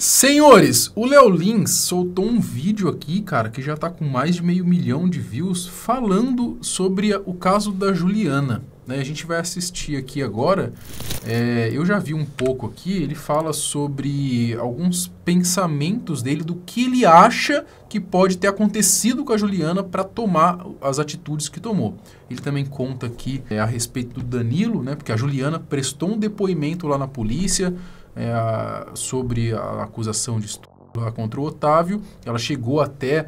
Senhores, o Léo Lins soltou um vídeo aqui, cara, que já tá com mais de 500 mil de views, falando sobre o caso da Juliana. Né? A gente vai assistir aqui agora. Eu já vi um pouco aqui, ele fala sobre alguns pensamentos dele, do que ele acha que pode ter acontecido com a Juliana para tomar as atitudes que tomou. Ele também conta aqui a respeito do Danilo, né? Porque a Juliana prestou um depoimento lá na polícia, sobre a acusação de estupro contra o Otávio. Ela chegou até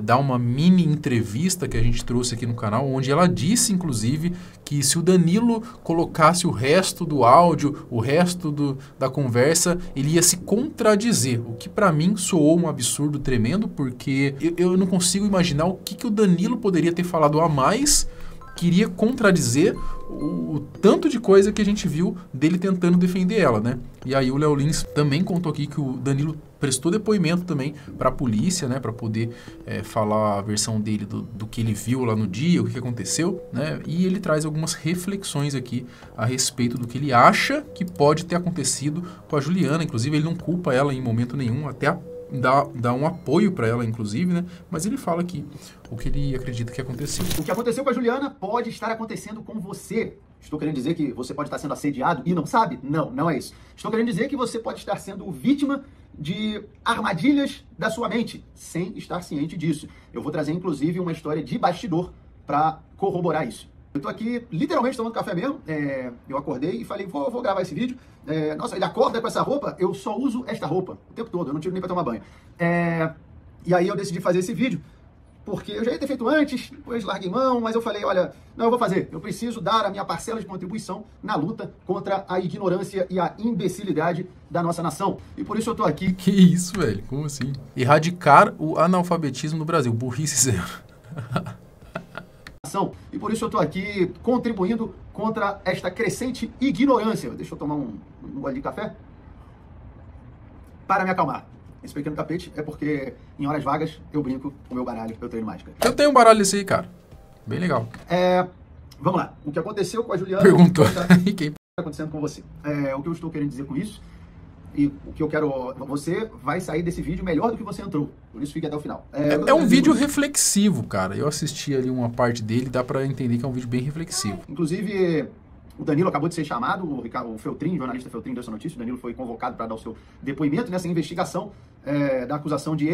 dar uma mini entrevista que a gente trouxe aqui no canal, onde ela disse, inclusive, que se o Danilo colocasse o resto do áudio, o resto da conversa, ele ia se contradizer, o que para mim soou um absurdo tremendo, porque eu não consigo imaginar o que o Danilo poderia ter falado a mais que iria contradizer o tanto de coisa que a gente viu dele tentando defender ela, né? E aí o Léo Lins também contou aqui que o Danilo prestou depoimento também para a polícia, né? Para poder falar a versão dele do que ele viu lá no dia, o que aconteceu, né? E ele traz algumas reflexões aqui a respeito do que ele acha que pode ter acontecido com a Juliana. Inclusive, ele não culpa ela em momento nenhum, até dá um apoio para ela, inclusive, né? Mas ele fala aqui o que ele acredita que aconteceu. O que aconteceu com a Juliana pode estar acontecendo com você. Estou querendo dizer que você pode estar sendo assediado e não sabe? Não, não é isso. Estou querendo dizer que você pode estar sendo vítima de armadilhas da sua mente, sem estar ciente disso. Eu vou trazer, inclusive, uma história de bastidor para corroborar isso. Eu tô aqui, literalmente, tomando café mesmo. Eu acordei e falei, vou gravar esse vídeo. Nossa, ele acorda com essa roupa, eu só uso esta roupa o tempo todo, eu não tiro nem pra tomar banho. E aí eu decidi fazer esse vídeo, porque eu já ia ter feito antes, depois larguei mão, mas eu falei, olha, não, eu vou fazer. Eu preciso dar a minha parcela de contribuição na luta contra a ignorância e a imbecilidade da nossa nação. E por isso eu tô aqui. Que isso, velho? Como assim? Erradicar o analfabetismo no Brasil. Burrice zero. E por isso eu estou aqui contribuindo contra esta crescente ignorância. Deixa eu tomar um gole de café para me acalmar. Esse pequeno tapete é porque em horas vagas eu brinco com o meu baralho, eu treino mágica. Eu tenho um baralho desse aí, cara. Bem legal. Vamos lá. O que aconteceu com a Juliana... Perguntou. E quem está acontecendo com você? O que eu estou querendo dizer com isso, e o que eu quero... Você vai sair desse vídeo melhor do que você entrou. Por isso fique até o final. É um vídeo reflexivo, cara. Eu assisti ali uma parte dele, dá pra entender que é um vídeo bem reflexivo. Inclusive, o Danilo acabou de ser chamado, o Feltrin, o jornalista Feltrin deu essa notícia, o Danilo foi convocado para dar o seu depoimento nessa investigação da acusação de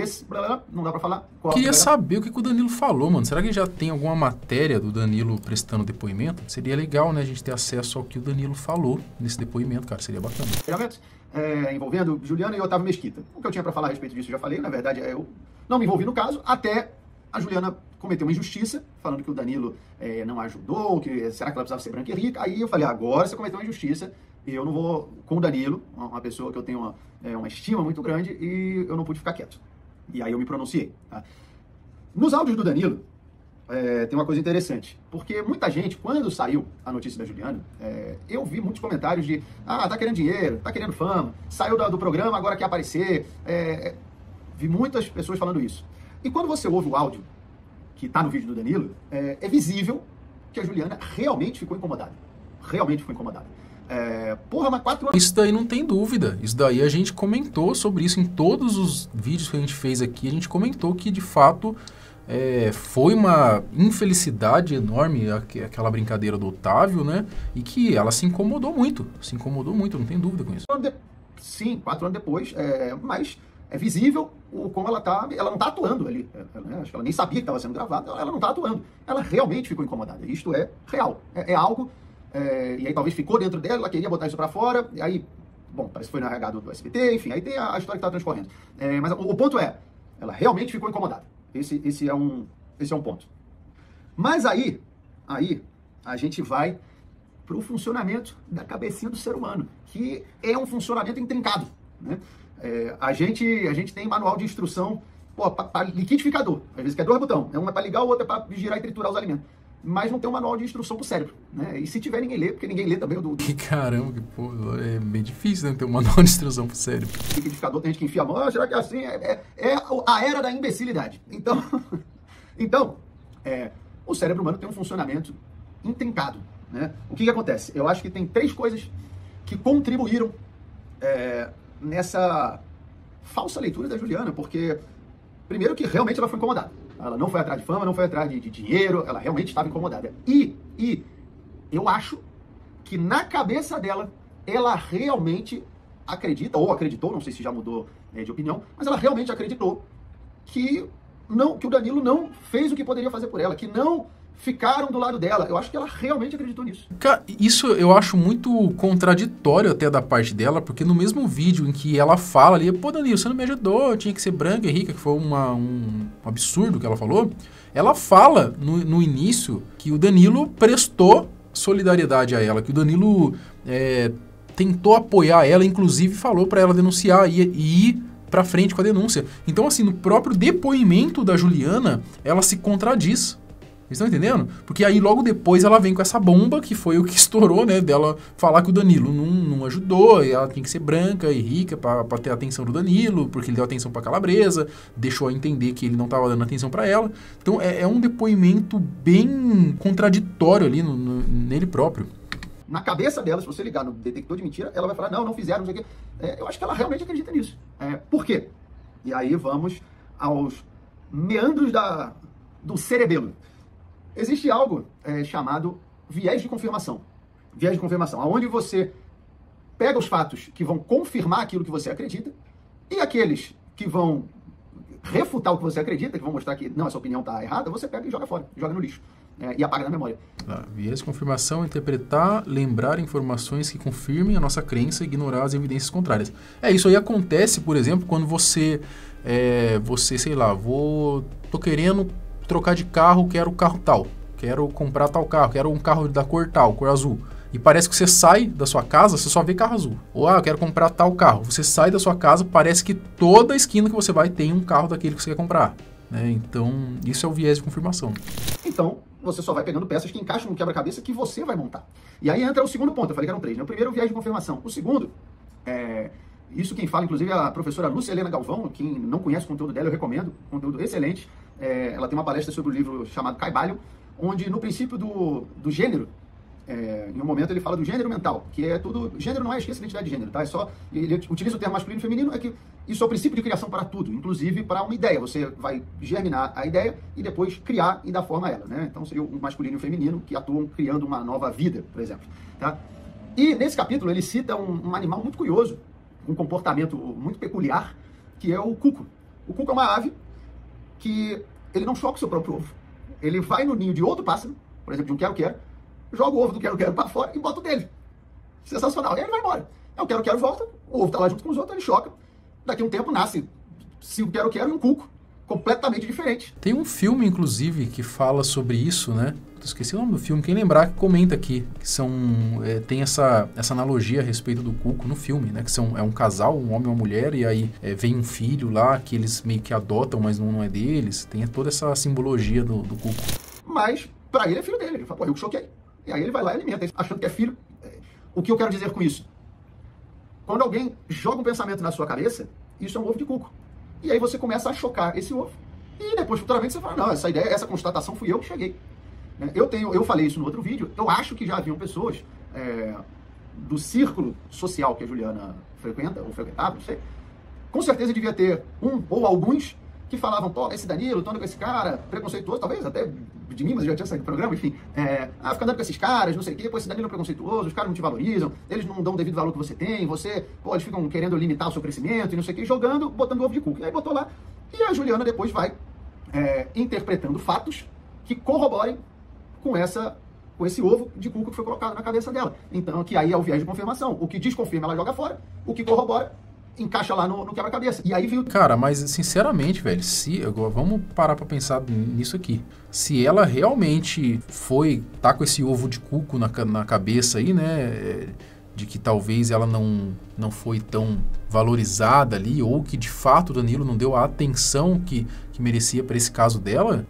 não dá pra falar. Queria saber o que o Danilo falou, mano. Será que já tem alguma matéria do Danilo prestando depoimento? Seria legal, né, a gente ter acesso ao que o Danilo falou nesse depoimento, cara. Seria bacana. Envolvendo Juliana e Otávio Mesquita. O que eu tinha para falar a respeito disso eu já falei, na verdade eu não me envolvi no caso, até a Juliana cometeu uma injustiça, falando que o Danilo não ajudou, que será que ela precisava ser branca e rica. Aí eu falei, agora você cometeu uma injustiça, eu não vou com o Danilo, uma pessoa que eu tenho uma estima muito grande, e eu não pude ficar quieto. E aí eu me pronunciei. Tá? Nos áudios do Danilo, tem uma coisa interessante, porque muita gente, quando saiu a notícia da Juliana, eu vi muitos comentários de, tá querendo dinheiro, tá querendo fama, saiu do programa, agora quer aparecer, vi muitas pessoas falando isso. E quando você ouve o áudio, que tá no vídeo do Danilo, é visível que a Juliana realmente ficou incomodada. Realmente ficou incomodada. Mas 4 anos... Isso daí não tem dúvida. Isso daí a gente comentou sobre isso em todos os vídeos que a gente fez aqui, a gente comentou que, de fato... foi uma infelicidade enorme aquela brincadeira do Otávio, né? E que ela se incomodou muito, não tem dúvida com isso. Sim, 4 anos depois, mas é visível como ela não tá atuando ali. Acho que ela nem sabia que estava sendo gravado, ela não tá atuando. Ela realmente ficou incomodada. Isto é real, é algo, e aí talvez ficou dentro dela, ela queria botar isso para fora, e aí, bom, parece que foi na RH do SBT, enfim, aí tem a história que tá transcorrendo. Mas o ponto é, ela realmente ficou incomodada. Esse é um ponto. Mas aí a gente vai para o funcionamento da cabecinha do ser humano, que é um funcionamento intrincado, né? A gente tem manual de instrução para liquidificador, às vezes quer 2 botões, uma é para ligar, o outro é para girar e triturar os alimentos. Mas não tem um manual de instrução para o cérebro, né? E se tiver, ninguém lê, porque ninguém lê também o Caramba, que porra, é bem difícil, né, ter um manual de instrução para o cérebro. Liquidificador, tem gente que enfia a mão, será que é assim? É a era da imbecilidade. Então, o cérebro humano tem um funcionamento intrincado, né? O que acontece? Eu acho que tem 3 coisas que contribuíram nessa falsa leitura da Juliana, porque, primeiro que realmente ela foi incomodada. Ela não foi atrás de fama, não foi atrás de dinheiro, ela realmente estava incomodada. E eu acho que na cabeça dela, ela realmente acredita, ou acreditou, não sei se já mudou de opinião, mas ela realmente acreditou que o Danilo não fez o que poderia fazer por ela, que não ficaram do lado dela. Eu acho que ela realmente acreditou nisso. Cara, isso eu acho muito contraditório até da parte dela, porque no mesmo vídeo em que ela fala ali, pô, Danilo, você não me ajudou, tinha que ser branca e rica, que foi um absurdo que ela falou, ela fala no início que o Danilo prestou solidariedade a ela, que o Danilo tentou apoiar ela, inclusive falou para ela denunciar e ir pra frente com a denúncia. Então, assim, no próprio depoimento da Juliana, ela se contradiz. Vocês estão entendendo? Porque aí logo depois ela vem com essa bomba, que foi o que estourou, né? Dela falar que o Danilo não ajudou, e ela tem que ser branca e rica pra ter a atenção do Danilo, porque ele deu atenção pra Calabresa, deixou a entender que ele não tava dando atenção pra ela. Então é um depoimento bem contraditório ali nele próprio. Na cabeça dela, se você ligar no detector de mentira, ela vai falar, não fizeram, não sei o quê. Eu acho que ela realmente acredita nisso. Por quê? E aí vamos aos meandros do cerebelo. Existe algo chamado viés de confirmação. Viés de confirmação, onde você pega os fatos que vão confirmar aquilo que você acredita e aqueles que vão refutar o que você acredita, que vão mostrar que não, essa opinião está errada, você pega e joga fora, joga no lixo. E apaga na memória. Viés de confirmação, interpretar, lembrar informações que confirmem a nossa crença e ignorar as evidências contrárias. Isso aí acontece, por exemplo, quando você sei lá, tô querendo trocar de carro, quero carro tal, quero comprar tal carro, quero um carro da cor tal, cor azul. E parece que você sai da sua casa, você só vê carro azul. Ou, eu quero comprar tal carro. Você sai da sua casa, parece que toda esquina que você vai tem um carro daquele que você quer comprar. Então, isso é o viés de confirmação. Então, você só vai pegando peças que encaixam no quebra-cabeça que você vai montar. E aí entra o segundo ponto, eu falei que eram 3, né? O primeiro é o viés de confirmação. O segundo, isso quem fala, inclusive, é a professora Lúcia Helena Galvão. Quem não conhece o conteúdo dela, eu recomendo. Conteúdo excelente. Ela tem uma palestra sobre o livro chamado Caibalho, onde no princípio do gênero, em um momento ele fala do gênero mental, que é tudo... Gênero não é esqueça identidade de gênero, tá? Ele utiliza o termo masculino e feminino, que isso é o princípio de criação para tudo, inclusive para uma ideia. Você vai germinar a ideia e depois criar e dar forma a ela, né? Então seria o masculino e o feminino que atuam criando uma nova vida, por exemplo, tá? E nesse capítulo ele cita um animal muito curioso, um comportamento muito peculiar, que é o cuco. O cuco é uma ave que ele não choca o seu próprio ovo. Ele vai no ninho de outro pássaro, por exemplo, de um quero-quero, joga o ovo do quero-quero para fora e bota o dele. Sensacional. E aí ele vai embora. O quero-quero volta, o ovo tá lá junto com os outros, ele choca. Daqui a um tempo nasce se o quero-quero e um cuco, completamente diferente. Tem um filme, inclusive, que fala sobre isso, né? Esqueci o nome do filme. Quem lembrar, que comenta aqui. Que tem essa analogia a respeito do cuco no filme, né? Que é um casal, um homem e uma mulher, e aí vem um filho lá que eles meio que adotam, mas não é deles. Tem toda essa simbologia do cuco. Mas, pra ele é filho dele. Ele fala, eu choquei. E aí ele vai lá e alimenta, achando que é filho. O que eu quero dizer com isso? Quando alguém joga um pensamento na sua cabeça, isso é um ovo de cuco. E aí você começa a chocar esse ovo. E depois, futuramente, você fala, não, essa ideia, essa constatação fui eu que cheguei. Eu falei isso no outro vídeo, eu acho que já haviam pessoas do círculo social que a Juliana frequenta, ou frequentava, não sei. Com certeza devia ter um ou alguns que falavam, pô, esse Danilo, tô andando com esse cara, preconceituoso, talvez até de mim, mas eu já tinha saído do programa, enfim. Fica andando com esses caras, não sei o quê, pô, esse Danilo é preconceituoso, os caras não te valorizam, eles não dão o devido valor que você tem, eles ficam querendo limitar o seu crescimento e não sei o quê, botando ovo de cuco. E aí botou lá, e a Juliana depois vai interpretando fatos que corroborem com esse ovo de cuco que foi colocado na cabeça dela. Então, que aí é o viés de confirmação. O que desconfirma, ela joga fora, o que corrobora, encaixa lá no quebra-cabeça. E aí viu... Cara, mas sinceramente, velho, agora vamos parar pra pensar nisso aqui. Se ela realmente tá com esse ovo de cuco na cabeça aí, né, de que talvez ela não foi tão valorizada ali, ou que de fato o Danilo não deu a atenção que merecia para esse caso dela,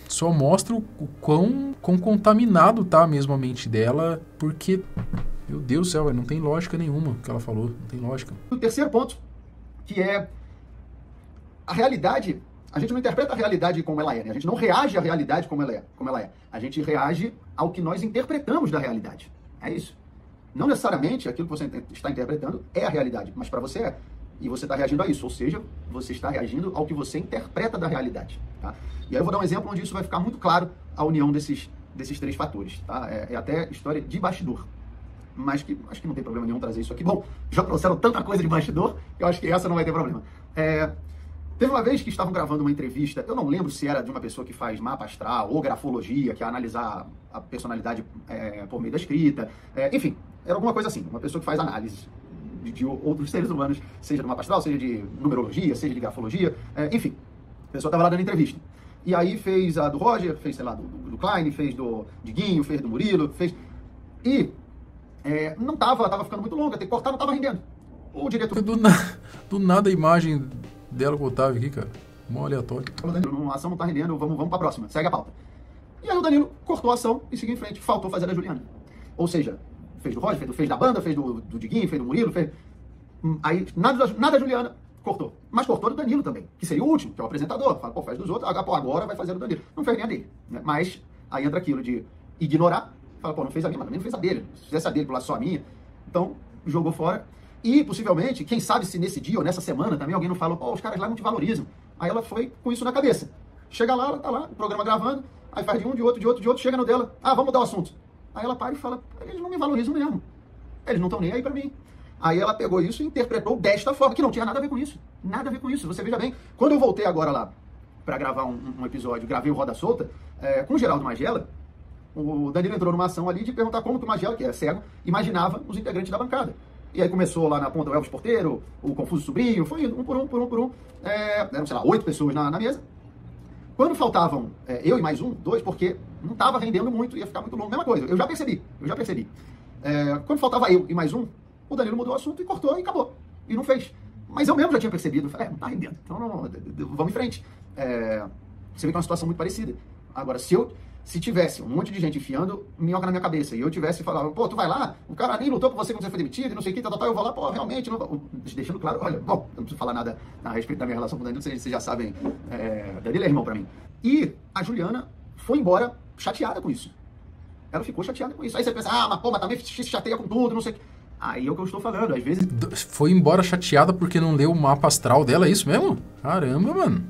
só mostra o quão contaminado tá mesmo a mente dela, porque... Meu Deus do céu, não tem lógica nenhuma o que ela falou, não tem lógica. O terceiro ponto, que é a realidade, a gente não interpreta a realidade como ela é, né? A gente não reage à realidade como ela é. A gente reage ao que nós interpretamos da realidade. É isso. Não necessariamente aquilo que você está interpretando é a realidade, mas para você é. e você está reagindo a isso, ou seja, você está reagindo ao que você interpreta da realidade. Tá? E aí eu vou dar um exemplo onde isso vai ficar muito claro, a união desses três fatores. Tá? É até história de bastidor, mas que acho que não tem problema nenhum trazer isso aqui. Bom, já trouxeram tanta coisa de bastidor, que eu acho que essa não vai ter problema. Teve uma vez que estavam gravando uma entrevista, eu não lembro se era de uma pessoa que faz mapa astral ou grafologia, que é analisar a personalidade por meio da escrita, enfim, era alguma coisa assim, uma pessoa que faz análise de outros seres humanos, seja do mapa astral, seja de numerologia, seja de grafologia, enfim, a pessoa estava lá dando entrevista. E aí fez a do Roger, fez, sei lá, do Klein, fez do Diguinho, fez do Murilo, fez... E não tava ficando muito longa, tem que cortar, não tava rendendo. O diretor... Do nada a imagem dela com o Otávio aqui, cara. Mó aleatório. A ação não tá rendendo, vamos pra próxima, segue a pauta. E aí o Danilo cortou a ação e seguiu em frente. Faltou fazer a Juliana. Ou seja, fez do Roger, fez da banda, fez do Diguinho, fez do Murilo, fez... Aí nada da Juliana cortou. Mas cortou do Danilo também, que seria o último, que é o apresentador. Fala, pô, faz dos outros, agora vai fazer do Danilo. Não fez nem a dele. Né? Mas aí entra aquilo de ignorar. Fala, pô, não fez a minha, mas também não fez a dele. Se fizesse a dele, por lá só a minha. Então, jogou fora. E, possivelmente, quem sabe se nesse dia ou nessa semana também alguém não falou, pô, os caras lá não te valorizam. Aí ela foi com isso na cabeça. Chega lá, ela tá lá, o programa gravando, aí faz de um, de outro, chega no dela, vamos mudar o assunto. Aí ela para e fala, eles não me valorizam mesmo. Eles não estão nem aí pra mim. Aí ela pegou isso e interpretou desta forma, que não tinha nada a ver com isso. Nada a ver com isso. Você veja bem, quando eu voltei agora lá pra gravar um episódio, gravei o Roda Solta, com o Geraldo Magela, o Danilo entrou numa ação ali de perguntar como que o Magela, que é cego, imaginava os integrantes da bancada. E aí começou lá na ponta o Elvis Porteiro, o Confuso Sobrinho, foi um por um. Eram, sei lá, 8 pessoas na mesa. Quando faltavam eu e mais dois, porque não estava rendendo muito, ia ficar muito longo. Mesma coisa, eu já percebi. Quando faltava eu e mais o Danilo mudou o assunto e cortou e acabou. E não fez. Mas eu mesmo já tinha percebido. Falei, não tá rendendo. Então, vamos em frente. Você vê que é uma situação muito parecida. Agora, se tivesse um monte de gente enfiando minhoca na minha cabeça e eu tivesse falado, pô, tu vai lá, o cara nem lutou por você quando você foi demitido e não sei o que, eu vou lá, pô, realmente, não... deixando claro, olha, bom, eu não preciso falar nada a respeito da minha relação com o Danilo, vocês já sabem, Danilo é irmão pra mim. E a Juliana foi embora chateada com isso. Ela ficou chateada com isso. Aí você pensa, mas também se chateia com tudo, não sei o que. Aí é o que eu estou falando, às vezes... Foi embora chateada porque não leu o mapa astral dela, é isso mesmo? Caramba, mano.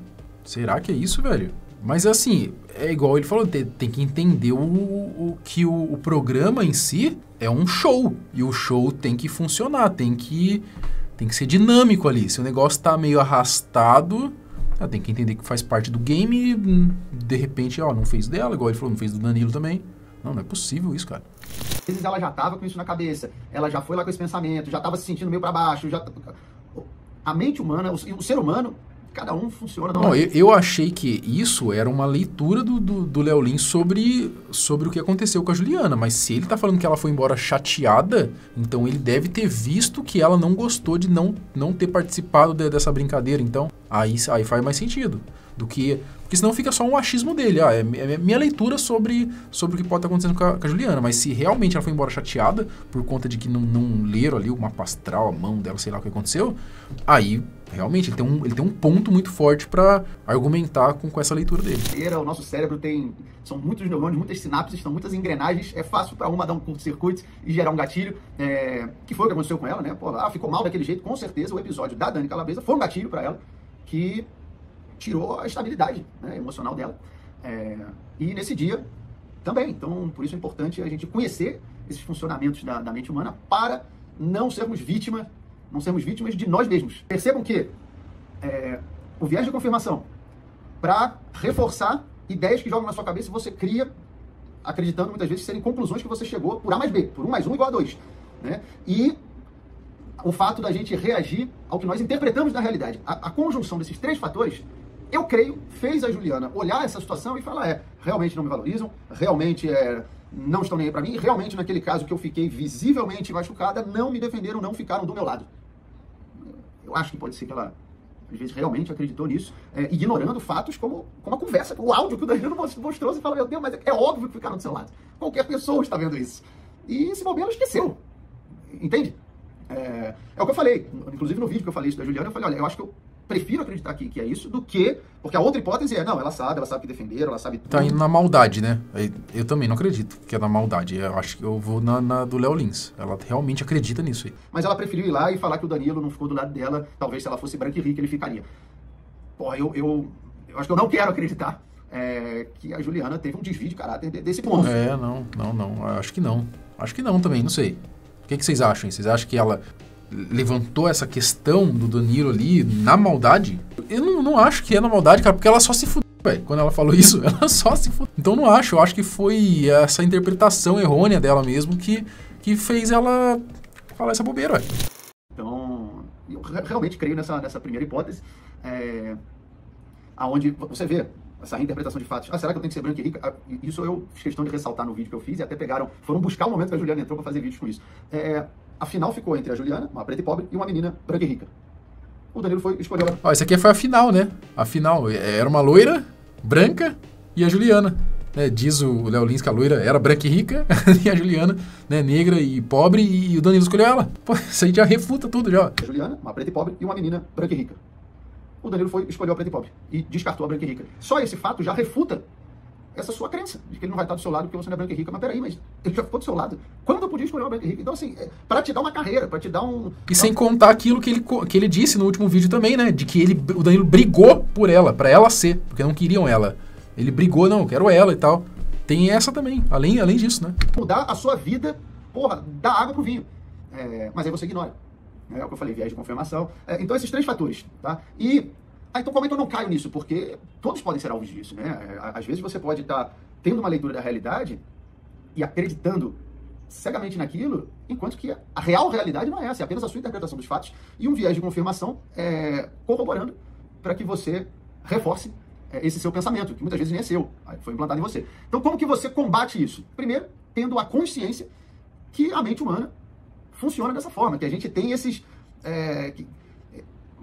Será que é isso, velho? Mas assim, é igual ele falou, tem que entender que o programa em si é um show. E o show tem que funcionar, tem que ser dinâmico ali. Se o negócio tá meio arrastado, tem que entender que faz parte do game e de repente, não fez dela, igual ele falou, não fez do Danilo também. Não é possível isso, cara. Às vezes ela já tava com isso na cabeça, ela já foi lá com esse pensamento, já tava se sentindo meio pra baixo, A mente humana, o ser humano... Cada um funciona... Não, eu achei que isso era uma leitura do Léo Lins sobre o que aconteceu com a Juliana. Mas se ele tá falando que ela foi embora chateada, então ele deve ter visto que ela não gostou de não ter participado dessa brincadeira. Então, aí faz mais sentido. Porque senão fica só um achismo dele. É minha leitura sobre o que pode estar acontecendo com a Juliana. Mas se realmente ela foi embora chateada por conta de que não leram ali o mapa astral, a mão dela, sei lá o que aconteceu, aí realmente ele tem um ponto muito forte para argumentar com essa leitura dele. O nosso cérebro são muitos neurônios, muitas sinapses, são muitas engrenagens. É fácil para uma dar um curto-circuito e gerar um gatilho. Que foi o que aconteceu com ela, né? Ficou mal daquele jeito. Com certeza o episódio da Dani Calabresa foi um gatilho para ela que tirou a estabilidade, né, emocional dela. E nesse dia também. Então, por isso é importante a gente conhecer esses funcionamentos da mente humana para não sermos vítimas de nós mesmos. Percebam que o viés de confirmação, para reforçar ideias que jogam na sua cabeça, você cria, acreditando muitas vezes serem conclusões que você chegou por A mais B, por 1 mais 1 igual a 2. Né? E o fato da gente reagir ao que nós interpretamos da realidade. A conjunção desses 3 fatores, eu creio, fez a Juliana olhar essa situação e falar, realmente não me valorizam, realmente não estão nem aí pra mim, realmente naquele caso que eu fiquei visivelmente machucada, não me defenderam, não ficaram do meu lado. Eu acho que pode ser que ela, às vezes, realmente acreditou nisso, ignorando fatos como a conversa, o áudio que o Danilo mostrou, você fala, meu Deus, mas é óbvio que ficaram do seu lado. Qualquer pessoa está vendo isso. E esse bobeiro esqueceu. Entende? É o que eu falei, inclusive no vídeo que eu falei isso da Juliana, eu falei, olha, eu acho que eu prefiro acreditar que é isso do que... Porque a outra hipótese é, não, ela sabe que defenderam, ela sabe tudo. Tá indo na maldade, né? Eu também não acredito que é na maldade. Eu acho que eu vou na do Léo Lins. Ela realmente acredita nisso aí. Mas ela preferiu ir lá e falar que o Danilo não ficou do lado dela. Talvez se ela fosse branca e rica, ele ficaria. Porra, eu acho que eu não quero acreditar que a Juliana teve um desvio de caráter desse ponto. Não. Acho que não. Acho que não também, não sei. O que vocês acham? Vocês acham que ela levantou essa questão do Danilo ali na maldade? Eu não acho que é na maldade, cara, porque ela só se fudeu, velho. Quando ela falou isso, ela só se fudeu. Então não acho. Eu acho que foi essa interpretação errônea dela mesmo que fez ela falar essa bobeira, velho. Então, eu realmente creio nessa primeira hipótese, aonde você vê essa reinterpretação de fatos. Será que eu tenho que ser branca e rica? Isso eu fiz questão de ressaltar no vídeo que eu fiz e até foram buscar o momento que a Juliana entrou para fazer vídeos com isso. A final ficou entre a Juliana, uma preta e pobre, e uma menina branca e rica. O Danilo escolheu ela. Isso aqui foi a final, né? A final era uma loira, branca e a Juliana. Diz o Léo Lins que a loira era branca e rica e a Juliana, né, negra e pobre, e o Danilo escolheu ela. Pô, isso aí já refuta tudo já. A Juliana, uma preta e pobre, e uma menina branca e rica. O Danilo escolheu a preta e pobre e descartou a branca e rica. Só esse fato já refuta essa sua crença de que ele não vai estar do seu lado porque você não é branca e rica. Mas peraí, mas ele já ficou do seu lado. Quando eu podia escolher uma branca e rica? Então, assim, para te dar uma carreira, para te dar um... E sem contar aquilo que ele disse no último vídeo também, né? De que o Danilo brigou por ela, para ela ser, porque não queriam ela. Ele brigou, não, eu quero ela e tal. Tem essa também, além disso, né? Mudar a sua vida, porra, da água pro vinho. Mas aí você ignora. É o que eu falei, viés de confirmação. Então, esses 3 fatores, tá? Então, como é que eu não caio nisso? Porque todos podem ser alvos disso, né? Às vezes você pode estar tendo uma leitura da realidade e acreditando cegamente naquilo, enquanto que a real realidade não é essa, é apenas a sua interpretação dos fatos e um viés de confirmação corroborando para que você reforce esse seu pensamento, que muitas vezes nem é seu, foi implantado em você. Então, como que você combate isso? Primeiro, tendo a consciência que a mente humana funciona dessa forma, que a gente tem esses,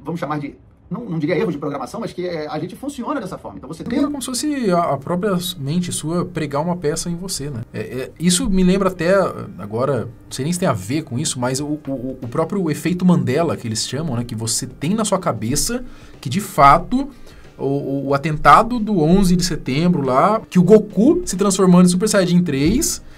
vamos chamar de, não diria erros de programação, mas que a gente funciona dessa forma. Então você tem... É como se fosse a própria mente sua pregar uma peça em você, né? Isso me lembra até, agora, não sei nem se tem a ver com isso, mas o próprio efeito Mandela, que eles chamam, né? Que você tem na sua cabeça que, de fato, o atentado do 11 de setembro lá, que o Goku se transformando em Super Saiyajin 3...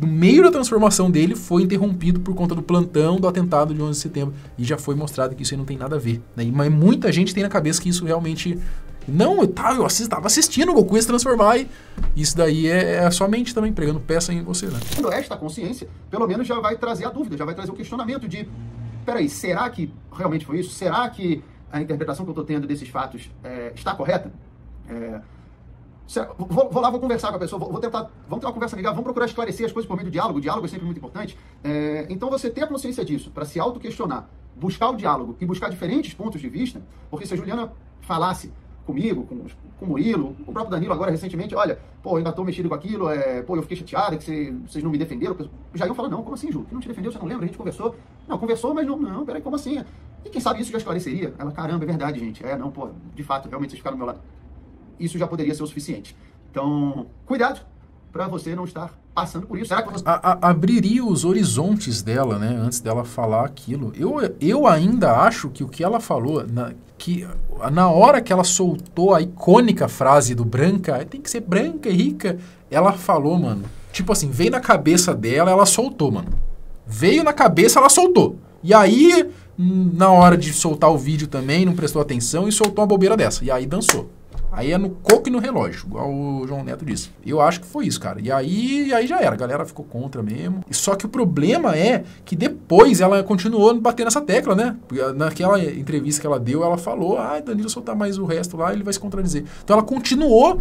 no meio da transformação dele, foi interrompido por conta do plantão do atentado de 11 de setembro. E já foi mostrado que isso aí não tem nada a ver, né? Mas muita gente tem na cabeça que isso realmente... Não, eu estava assistindo o Goku se transformar e isso daí é a sua mente também, pregando peça em você, né? Esta consciência, pelo menos já vai trazer a dúvida, já vai trazer o questionamento de... Peraí, será que realmente foi isso? Será que a interpretação que eu estou tendo desses fatos está correta? Vou lá, vou conversar com a pessoa, vamos ter uma conversa legal, vamos procurar esclarecer as coisas por meio do diálogo. O diálogo é sempre muito importante. Então você ter a consciência disso, para se auto-questionar, buscar o diálogo e buscar diferentes pontos de vista, porque se a Juliana falasse comigo, com o Murilo, com o próprio Danilo agora recentemente, olha, pô, eu ainda estou mexido com aquilo, eu fiquei chateada que vocês não me defenderam, já iam falar, não, como assim, Ju? Que não te defendeu, você não lembra? A gente conversou. Não, conversou, mas não, peraí, como assim? E quem sabe isso já esclareceria? Ela, caramba, é verdade, gente. De fato, realmente vocês ficaram do meu lado. Isso já poderia ser o suficiente. Então, cuidado para você não estar passando por isso. Será que você... Abriria os horizontes dela, né? Antes dela falar aquilo. Eu ainda acho que o que ela falou, que na hora que ela soltou a icônica frase do branca, tem que ser branca e rica, ela falou, mano. Tipo assim, veio na cabeça dela, ela soltou, mano. Veio na cabeça, ela soltou. E aí, na hora de soltar o vídeo também, não prestou atenção e soltou uma bobeira dessa. E aí dançou. Aí é no coco e no relógio, igual o João Neto disse. Eu acho que foi isso, cara. E aí já era, a galera ficou contra mesmo. Só que o problema é que depois ela continuou batendo nessa tecla, né? Naquela entrevista que ela deu, ela falou, Danilo soltar mais o resto lá, ele vai se contradizer. Então ela continuou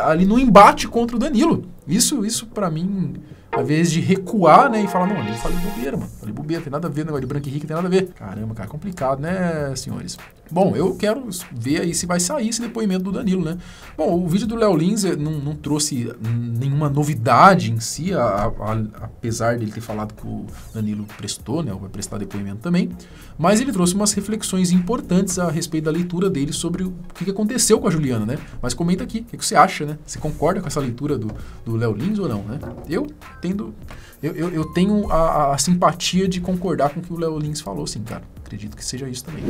ali no embate contra o Danilo. Isso pra mim, ao invés de recuar, né, e falar, não, eu falei bobeira, mano. Falei bobeira, tem nada a ver, negócio de branco e rico, tem nada a ver. Caramba, cara, é complicado, né, senhores? Bom, eu quero ver aí se vai sair esse depoimento do Danilo, né? Bom, o vídeo do Léo Lins não trouxe nenhuma novidade em si, apesar dele ter falado que o Danilo prestou, né, vai prestar depoimento também, mas ele trouxe umas reflexões importantes a respeito da leitura dele sobre o que aconteceu com a Juliana, né? Mas comenta aqui, o que você acha, né? Você concorda com essa leitura do Léo Lins ou não, né? Eu tenho a simpatia de concordar com o que o Léo Lins falou, sim, cara. Acredito que seja isso também.